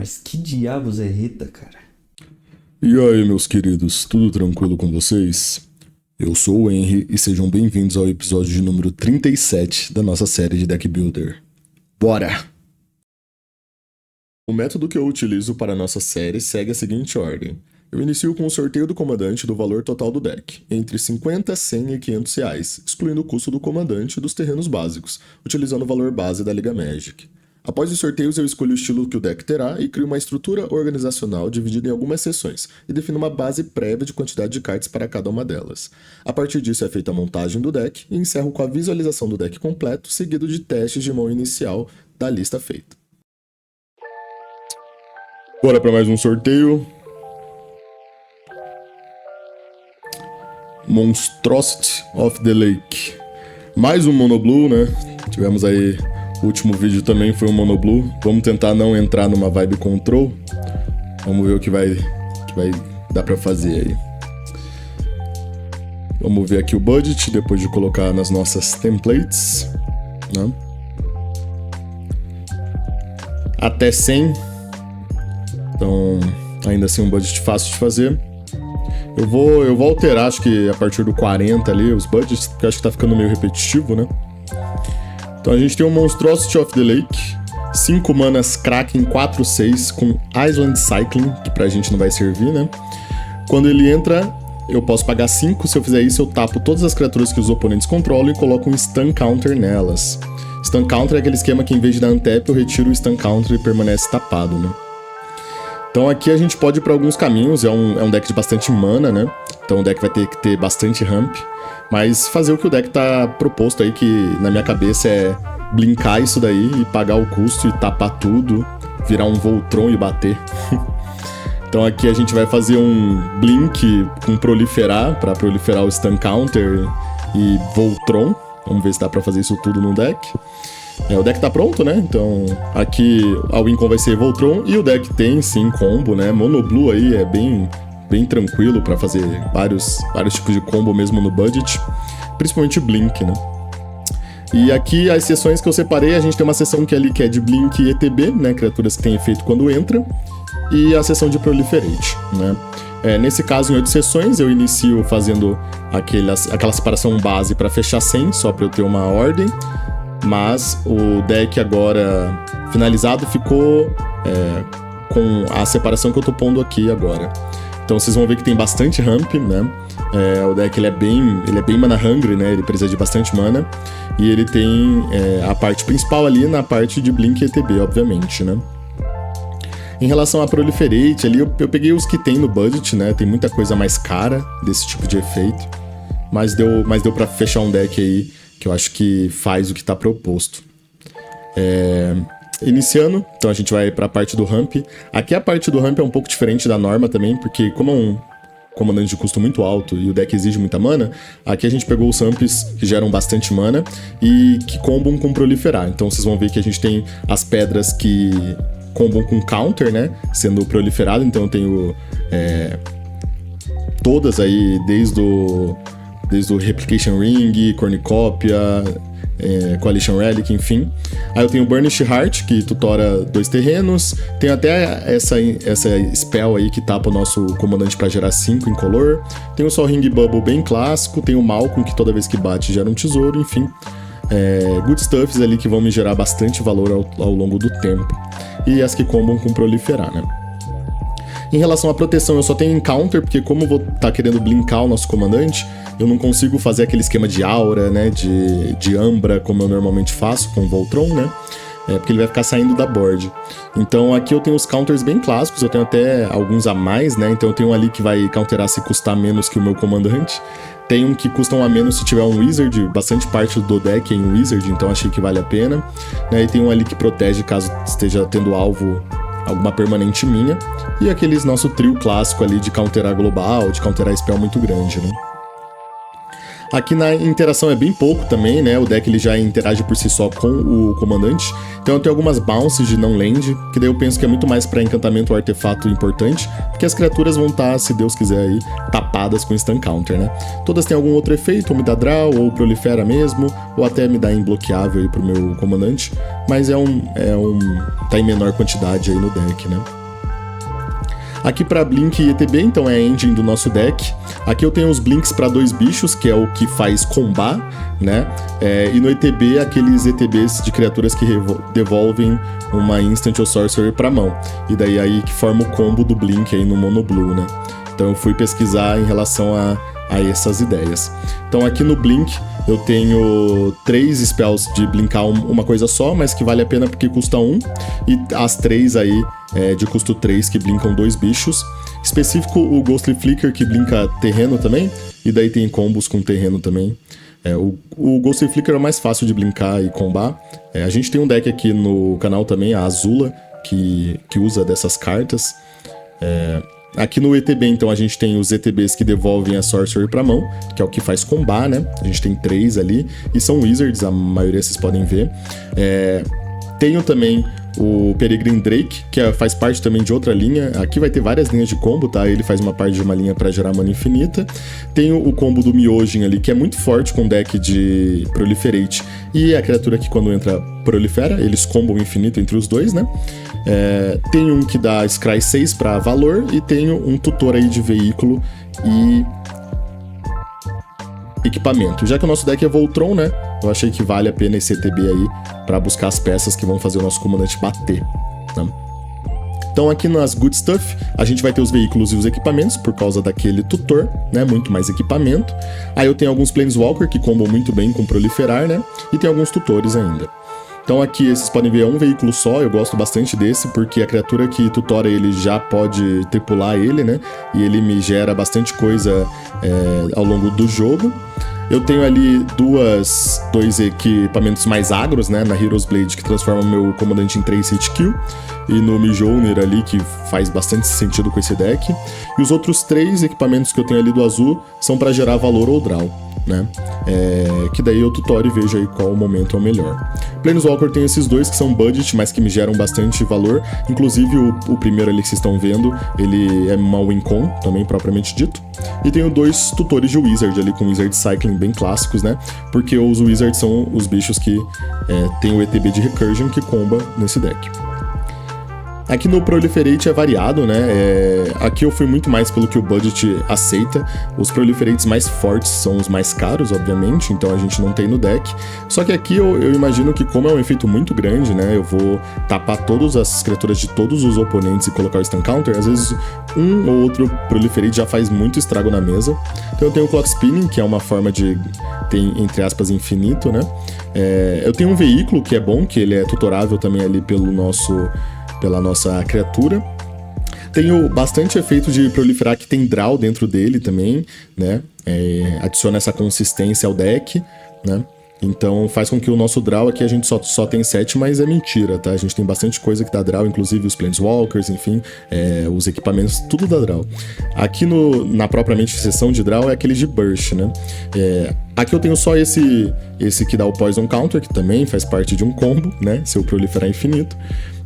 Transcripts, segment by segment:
Mas que diabos é Rita, cara? E aí, meus queridos, tudo tranquilo com vocês? Eu sou o Henry e sejam bem-vindos ao episódio de número 37 da nossa série de Deck Builder. Bora! O método que eu utilizo para a nossa série segue a seguinte ordem. Eu inicio com o sorteio do comandante do valor total do deck, entre 50, 100 e 500 reais, excluindo o custo do comandante e dos terrenos básicos, utilizando o valor base da Liga Magic. Após os sorteios, eu escolho o estilo que o deck terá e crio uma estrutura organizacional dividida em algumas seções, e defino uma base prévia de quantidade de cartas para cada uma delas. A partir disso é feita a montagem do deck e encerro com a visualização do deck completo, seguido de testes de mão inicial da lista feita. Bora para mais um sorteio. Monstrosity of the Lake. Mais um monoblue, né? Tivemos aí... O último vídeo também foi um monoblue. Vamos tentar não entrar numa vibe control. Vamos ver o que vai dar pra fazer aí. Vamos ver aqui o budget, depois de colocar nas nossas templates, né? Até 100. Então, ainda assim um budget fácil de fazer. Eu vou alterar, acho que a partir do 40 ali, os budgets, porque acho que tá ficando meio repetitivo, né? Então a gente tem o Monstrosity of the Lake, 5 manas Kraken 4/6 com Island Cycling, que pra gente não vai servir, né? Quando ele entra, eu posso pagar 5, se eu fizer isso eu tapo todas as criaturas que os oponentes controlam e coloco um Stun Counter nelas. Stun Counter é aquele esquema que em vez de dar untap eu retiro o Stun Counter e permanece tapado, né? Então aqui a gente pode ir pra alguns caminhos, é um deck de bastante mana, né? Então o deck vai ter que ter bastante ramp. Mas fazer o que o deck tá proposto aí, que na minha cabeça é blinkar isso daí e pagar o custo e tapar tudo, virar um Voltron e bater. Então aqui a gente vai fazer um blink com proliferar, para proliferar o Stun Counter e Voltron. Vamos ver se dá pra fazer isso tudo no deck. O deck tá pronto, né? Então aqui a Wincon vai ser Voltron e o deck tem sim combo, né? Monoblue aí é bem tranquilo pra fazer vários tipos de combo mesmo no budget, principalmente Blink, né? E aqui as seções que eu separei, a gente tem uma seção que é de Blink e ETB, né? Criaturas que tem efeito quando entra, e a seção de Proliferate, né? Nesse caso, em 8 sessões, eu inicio fazendo aquela separação base para fechar 100, só para eu ter uma ordem, mas o deck agora finalizado ficou com a separação que eu tô pondo aqui agora. Então vocês vão ver que tem bastante ramp, né? O deck ele é bem mana hungry, né? Ele precisa de bastante mana. E ele tem a parte principal ali na parte de Blink e ETB, obviamente, né? Em relação a Proliferate, ali eu peguei os que tem no budget, né? Tem muita coisa mais cara desse tipo de efeito. Mas deu pra fechar um deck aí que eu acho que faz o que tá proposto. Iniciando, então a gente vai para a parte do ramp. Aqui a parte do ramp é um pouco diferente da norma também, porque como é um comandante de custo muito alto e o deck exige muita mana, aqui a gente pegou os ramps que geram bastante mana e que combam com proliferar. Então vocês vão ver que a gente tem as pedras que combam com counter, né, sendo proliferado. Então eu tenho todas aí, desde o Replication Ring, Cornucopia, Coalition Relic, enfim. Aí eu tenho o Burnished Heart, que tutora 2 terrenos. Tem até essa spell aí que tapa o nosso comandante pra gerar 5 incolor. Tem o Sol Ring Bubble bem clássico. Tem o Malcolm, que toda vez que bate gera um tesouro, enfim. Good Stuffs ali que vão me gerar bastante valor ao longo do tempo. E as que combam com proliferar, né? Em relação à proteção, eu só tenho encounter, porque como eu vou estar querendo blinkar o nosso comandante, eu não consigo fazer aquele esquema de aura, né, de Ambra, como eu normalmente faço com o Voltron, né, porque ele vai ficar saindo da board. Então aqui eu tenho os counters bem clássicos, eu tenho até alguns a mais, né, então eu tenho um ali que vai counterar se custar menos que o meu comandante. Tem um que custa um a menos se tiver um Wizard, bastante parte do deck é em Wizard, então achei que vale a pena. E tem um ali que protege caso esteja tendo alvo alguma permanente minha, e aqueles nosso trio clássico ali de counterar global, de counterar spell muito grande, né? Aqui na interação é bem pouco também, né? O deck ele já interage por si só com o comandante. Então eu tenho algumas bounces de não land, que daí eu penso que é muito mais para encantamento ou artefato importante, porque as criaturas vão estar, se Deus quiser aí, tapadas com instant counter, né? Todas têm algum outro efeito, ou me dá draw, ou prolifera mesmo, ou até me dá imbloqueável aí pro meu comandante, mas tá em menor quantidade aí no deck, né? Aqui para Blink e ETB, então é a engine do nosso deck. Aqui eu tenho os Blinks para 2 bichos, que é o que faz combar, né? E no ETB, aqueles ETBs de criaturas que devolvem uma Instant ou Sorcery para mão. E daí aí que forma o combo do Blink aí no Mono Blue, né? Então eu fui pesquisar em relação a essas ideias. Então aqui no Blink eu tenho 3 spells de blinkar uma coisa só, mas que vale a pena porque custa 1, e as 3 aí de custo 3 que blinkam 2 bichos. Específico o Ghostly Flicker que blinka terreno também, e daí tem combos com terreno também. O Ghostly Flicker é o mais fácil de blinkar e combar. A gente tem um deck aqui no canal também, a Azula, que usa dessas cartas. Aqui no ETB, então, a gente tem os ETBs que devolvem a Sorcery pra mão, que é o que faz combar, né? A gente tem 3 ali, e são Wizards, a maioria vocês podem ver. Tenho também o Peregrine Drake, que faz parte também de outra linha. Aqui vai ter várias linhas de combo, tá? Ele faz uma parte de uma linha para gerar mana infinita. Tenho o combo do Myojin ali, que é muito forte com deck de Proliferate. E a criatura que quando entra prolifera, eles combam infinito entre os dois, né? Tem um que dá Scry 6 para valor, e tenho um tutor aí de veículo e equipamento. Já que o nosso deck é Voltron, né? Eu achei que vale a pena esse ETB aí para buscar as peças que vão fazer o nosso comandante bater, né? Então aqui nas Good Stuff, a gente vai ter os veículos e os equipamentos, por causa daquele tutor, né? Muito mais equipamento. Aí eu tenho alguns Planeswalker que combam muito bem com proliferar, né? E tem alguns tutores ainda. Então aqui vocês podem ver um veículo só, eu gosto bastante desse, porque a criatura que tutora ele já pode tripular ele, né? E ele me gera bastante coisa ao longo do jogo. Eu tenho ali dois equipamentos mais agros, né? Na Hero's Blade, que transforma o meu comandante em 3 hit kill. E no Mjolnir ali, que faz bastante sentido com esse deck. E os outros 3 equipamentos que eu tenho ali do azul são para gerar valor ou draw, né? Que daí eu tutoro e vejo aí qual momento é o melhor. Planeswalker tem esses 2 que são budget, mas que me geram bastante valor. Inclusive o primeiro ali que vocês estão vendo, ele é uma Wincon, também propriamente dito. E tenho 2 tutores de Wizard ali, com Wizard Cycling bem clássicos, né? Porque os Wizards são os bichos que tem o ETB de Recursion que comba nesse deck. Aqui no Proliferate é variado, né? Aqui eu fui muito mais pelo que o budget aceita. Os Proliferates mais fortes são os mais caros, obviamente, então a gente não tem no deck. Só que aqui eu imagino que, como é um efeito muito grande, né? Eu vou tapar todas as criaturas de todos os oponentes e colocar o Instant Counter. Às vezes um ou outro Proliferate já faz muito estrago na mesa. Então eu tenho o Clock Spinning, que é uma forma de ter, entre aspas, infinito, né? Eu tenho um veículo que é bom, que ele é tutorável também ali pela nossa criatura. Tenho bastante efeito de proliferar que tem draw dentro dele também, né? Adiciona essa consistência ao deck, né? Então faz com que o nosso draw aqui a gente só tem 7, mas é mentira, tá? A gente tem bastante coisa que dá draw, inclusive os Planeswalkers, enfim, os equipamentos, tudo dá draw. Aqui na propriamente seção de draw é aquele de Burst, né? Aqui eu tenho só esse que dá o Poison Counter, que também faz parte de um combo, né? Se eu proliferar infinito.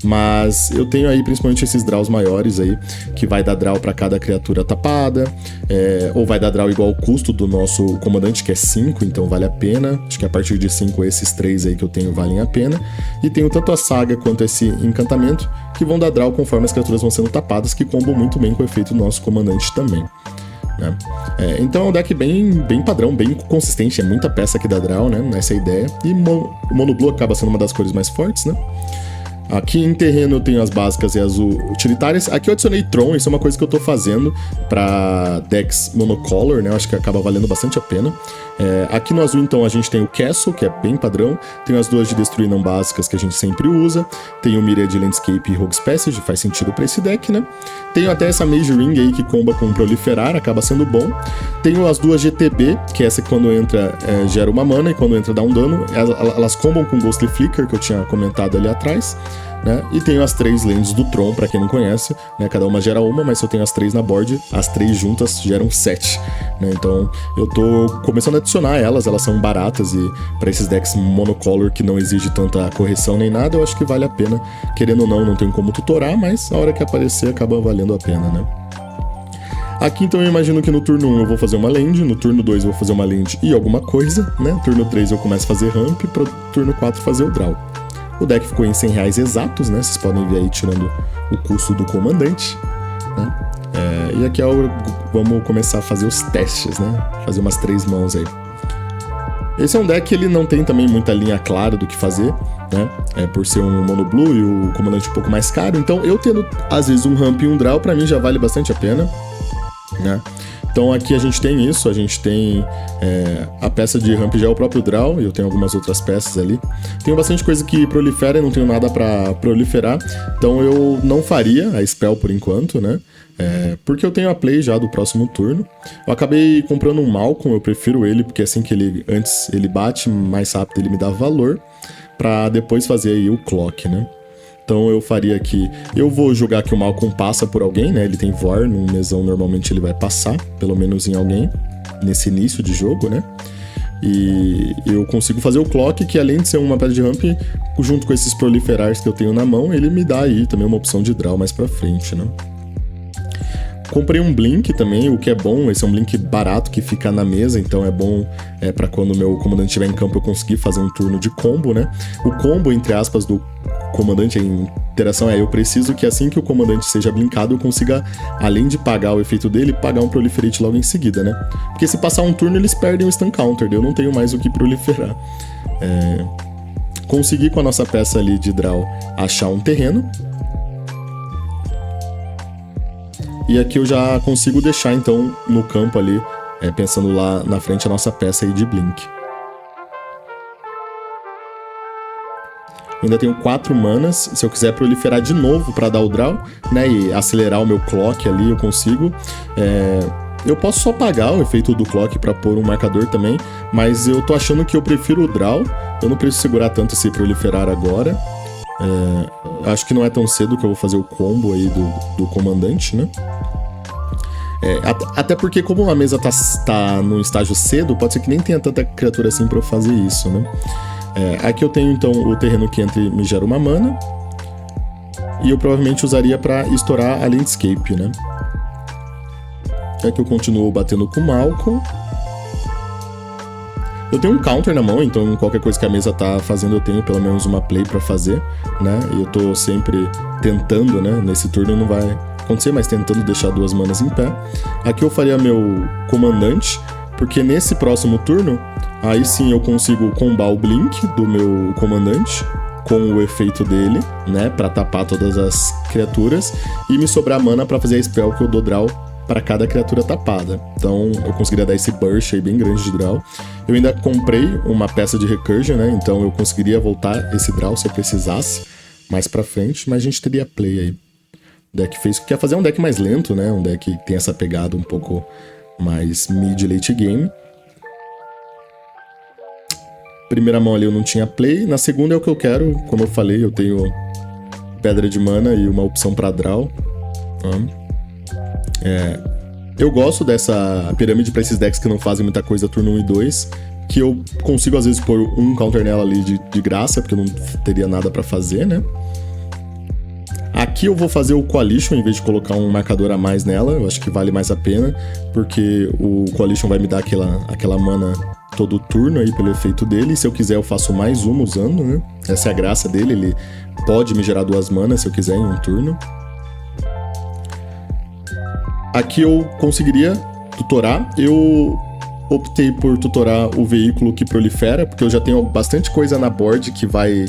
Mas eu tenho aí principalmente esses draws maiores aí, que vai dar draw para cada criatura tapada, ou vai dar draw igual ao custo do nosso comandante, que é 5, então vale a pena. Acho que a partir de 5 esses 3 aí que eu tenho valem a pena. E tenho tanto a saga quanto esse encantamento, que vão dar draw conforme as criaturas vão sendo tapadas, que combam muito bem com o efeito do nosso comandante também, né? Então é um deck bem padrão, bem consistente, é muita peça que dá draw, né? Essa é a ideia. E o Mono Blue acaba sendo uma das cores mais fortes, né? Aqui em terreno eu tenho as básicas e as utilitárias. Aqui eu adicionei Tron, isso é uma coisa que eu tô fazendo pra decks monocolor, né? Eu acho que acaba valendo bastante a pena. Aqui no azul, então, a gente tem o Castle, que é bem padrão. Tem as 2 de destruir não básicas que a gente sempre usa. Tem o Myriad Landscape e Rogue's Passage, faz sentido pra esse deck, né? Tenho até essa Mage Ring aí que comba com proliferar, acaba sendo bom. Tenho as 2 GTB, que é essa que quando entra gera uma mana e quando entra dá um dano. Elas combam com Ghostly Flicker, que eu tinha comentado ali atrás. né? E tenho as 3 lentes do Tron, pra quem não conhece, né? Cada uma gera uma, mas se eu tenho as 3 na board, as 3 juntas geram 7, né? Então eu tô começando a adicionar elas são baratas e pra esses decks monocolor que não exige tanta correção nem nada, eu acho que vale a pena. Querendo ou não tenho como tutorar, mas a hora que aparecer acaba valendo a pena, né? Aqui então eu imagino que no turno 1 eu vou fazer uma land, no turno 2 eu vou fazer uma land e alguma coisa, né? No turno 3 eu começo a fazer ramp, pro turno 4 fazer o draw. O deck ficou em R$100 exatos, né? Vocês podem ver aí tirando o custo do comandante, né? E aqui vamos começar a fazer os testes, né? Fazer umas 3 mãos aí. Esse é um deck que ele não tem também muita linha clara do que fazer, né? Por ser um mono blue e o comandante um pouco mais caro. Então eu tendo às vezes um ramp e um draw, pra mim já vale bastante a pena, né? Então aqui a gente tem isso, a gente tem a peça de ramp já é o próprio draw, e eu tenho algumas outras peças ali. Tenho bastante coisa que prolifera e não tenho nada pra proliferar, então eu não faria a spell por enquanto, né? Porque eu tenho a play já do próximo turno. Eu acabei comprando um Malcolm, eu prefiro ele, porque assim que antes ele bate, mais rápido ele me dá valor, pra depois fazer aí o clock, né? Então eu faria aqui, eu vou jogar que o Malcolm passa por alguém, né? Ele tem Vor, num mesão normalmente ele vai passar, pelo menos em alguém, nesse início de jogo, né? E eu consigo fazer o clock, que além de ser uma pedra de ramp, junto com esses proliferars que eu tenho na mão, ele me dá aí também uma opção de draw mais pra frente, né? Comprei um Blink também, o que é bom, esse é um Blink barato que fica na mesa, então é bom pra quando o meu comandante estiver em campo eu conseguir fazer um turno de combo, né? O combo, entre aspas, do comandante, a interação eu preciso que assim que o comandante seja blinkado, eu consiga, além de pagar o efeito dele, pagar um Proliferate logo em seguida, né? Porque se passar um turno, eles perdem o Stun Counter, eu não tenho mais o que proliferar. Consegui com a nossa peça ali de draw achar um terreno. E aqui eu já consigo deixar, então, no campo ali, pensando lá na frente, a nossa peça aí de Blink. Eu ainda tenho 4 manas, se eu quiser proliferar de novo para dar o draw, né, e acelerar o meu clock ali, eu consigo. Eu posso só pagar o efeito do clock para pôr um marcador também, mas eu tô achando que eu prefiro o draw, eu não preciso segurar tanto esse proliferar agora. Acho que não é tão cedo que eu vou fazer o combo aí do comandante, né? Até porque como a mesa tá num estágio cedo, pode ser que nem tenha tanta criatura assim pra eu fazer isso, né? Aqui eu tenho então o terreno que entra e me gera uma mana, e eu provavelmente usaria pra estourar a Landscape, né? Aqui eu continuo batendo com o Malcolm. Eu tenho um counter na mão, então qualquer coisa que a mesa tá fazendo eu tenho pelo menos uma play pra fazer, né? E eu tô sempre tentando, né? Nesse turno não vai acontecer, mas tentando deixar 2 manas em pé. Aqui eu faria meu comandante, porque nesse próximo turno, aí sim eu consigo combar o Blink do meu comandante com o efeito dele, né? Pra tapar todas as criaturas e me sobrar mana pra fazer a spell que eu dou draw para cada criatura tapada. Então eu conseguiria dar esse burst aí bem grande de draw. Eu ainda comprei uma peça de recursion, né? Então eu conseguiria voltar esse draw se eu precisasse mais pra frente, mas a gente teria play aí. O deck quer fazer um deck mais lento, né? Um deck que tem essa pegada um pouco mais mid-late game. Primeira mão ali eu não tinha play. Na segunda é o que eu quero. Como eu falei, eu tenho pedra de mana e uma opção pra draw. Eu gosto dessa pirâmide pra esses decks que não fazem muita coisa turno 1 e 2, que eu consigo às vezes pôr um counter nela ali de graça, porque eu não teria nada pra fazer, né? Aqui eu vou fazer o Coalition em vez de colocar um marcador a mais nela, eu acho que vale mais a pena, porque o Coalition vai me dar aquela mana todo turno aí pelo efeito dele, e se eu quiser eu faço mais uma usando, né? Essa é a graça dele, ele pode me gerar 2 manas se eu quiser em um turno. Aqui eu conseguiria tutorar, eu optei por tutorar o veículo que prolifera, porque eu já tenho bastante coisa na board que vai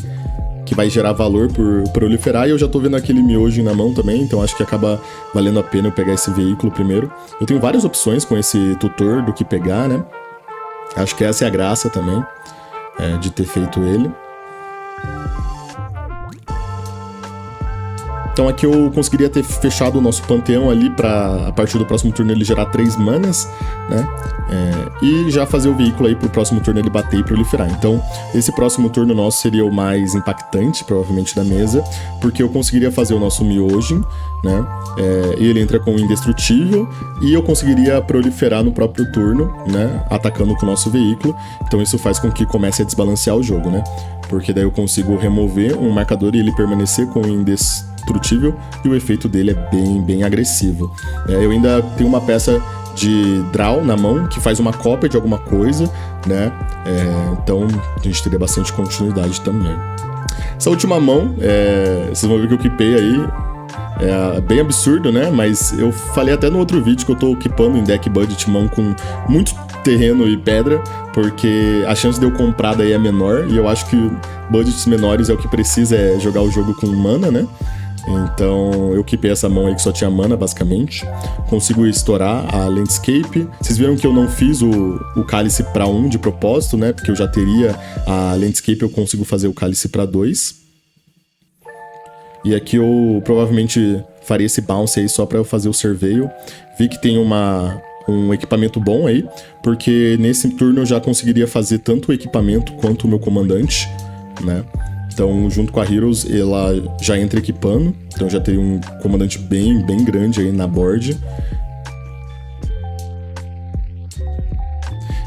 gerar valor por proliferar, e eu já tô vendo aquele miojo na mão também, então acho que acaba valendo a pena eu pegar esse veículo primeiro. Eu tenho várias opções com esse tutor do que pegar, né? Acho que essa é a graça também, de ter feito ele. Então aqui eu conseguiria ter fechado o nosso panteão ali para a partir do próximo turno ele gerar 3 manas, né? E já fazer o veículo aí pro próximo turno ele bater e proliferar. Então esse próximo turno nosso seria o mais impactante, provavelmente, da mesa, porque eu conseguiria fazer o nosso Myojin, né? E ele entra com o Indestrutível e eu conseguiria proliferar no próprio turno, né? Atacando com o nosso veículo. Então isso faz com que comece a desbalancear o jogo, né? Porque daí eu consigo remover um marcador e ele permanecer com o Indestrutível e o efeito dele é bem agressivo. Eu ainda tenho uma peça de draw na mão que faz uma cópia de alguma coisa, né? Então a gente teria bastante continuidade também. Essa última mão, vocês vão ver que eu equipei aí. É bem absurdo, né? Mas eu falei até no outro vídeo que eu tô equipando em deck budget mão com muito terreno e pedra, porque a chance de eu comprar daí é menor, e eu acho que budgets menores é o que precisa jogar o jogo com mana, né? Então eu equipei essa mão aí que só tinha mana, basicamente. Consigo estourar a Landscape. Vocês viram que eu não fiz o Cálice pra 1 de propósito, né? Porque eu já teria a Landscape, eu consigo fazer o Cálice pra 2. E aqui eu provavelmente faria esse bounce aí só pra eu fazer o Surveil. Vi que tem um equipamento bom aí, porque nesse turno eu já conseguiria fazer tanto o equipamento quanto o meu comandante, né? Então, junto com a Heroes, ela já entra equipando. Então já teria um comandante bem grande aí na board.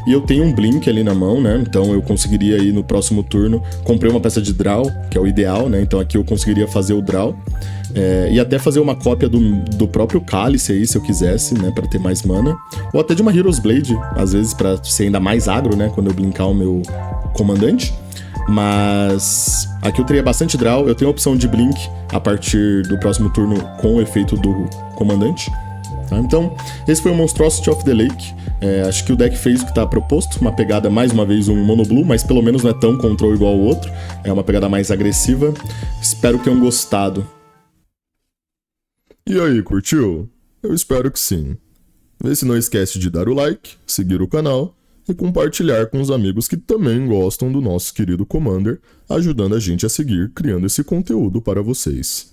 E eu tenho um Blink ali na mão, né? Então eu conseguiria aí no próximo turno. Comprei uma peça de draw, que é o ideal, né? Então aqui eu conseguiria fazer o draw. E até fazer uma cópia do próprio Cálice aí, se eu quisesse, né? Pra ter mais mana. Ou até de uma Heroes Blade, às vezes pra ser ainda mais agro, né? Quando eu blinkar o meu comandante. Mas aqui eu teria bastante draw. Eu tenho a opção de blink a partir do próximo turno com o efeito do comandante. Tá? Então, esse foi o Monstrosity of the Lake. Acho que o deck fez o que está proposto. Uma pegada, mais uma vez, um mono blue, mas pelo menos não é tão control igual ao outro. É uma pegada mais agressiva. Espero que tenham gostado. E aí, curtiu? Eu espero que sim. Vê se não esquece de dar o like, seguir o canal e compartilhar com os amigos que também gostam do nosso querido Commander, ajudando a gente a seguir criando esse conteúdo para vocês.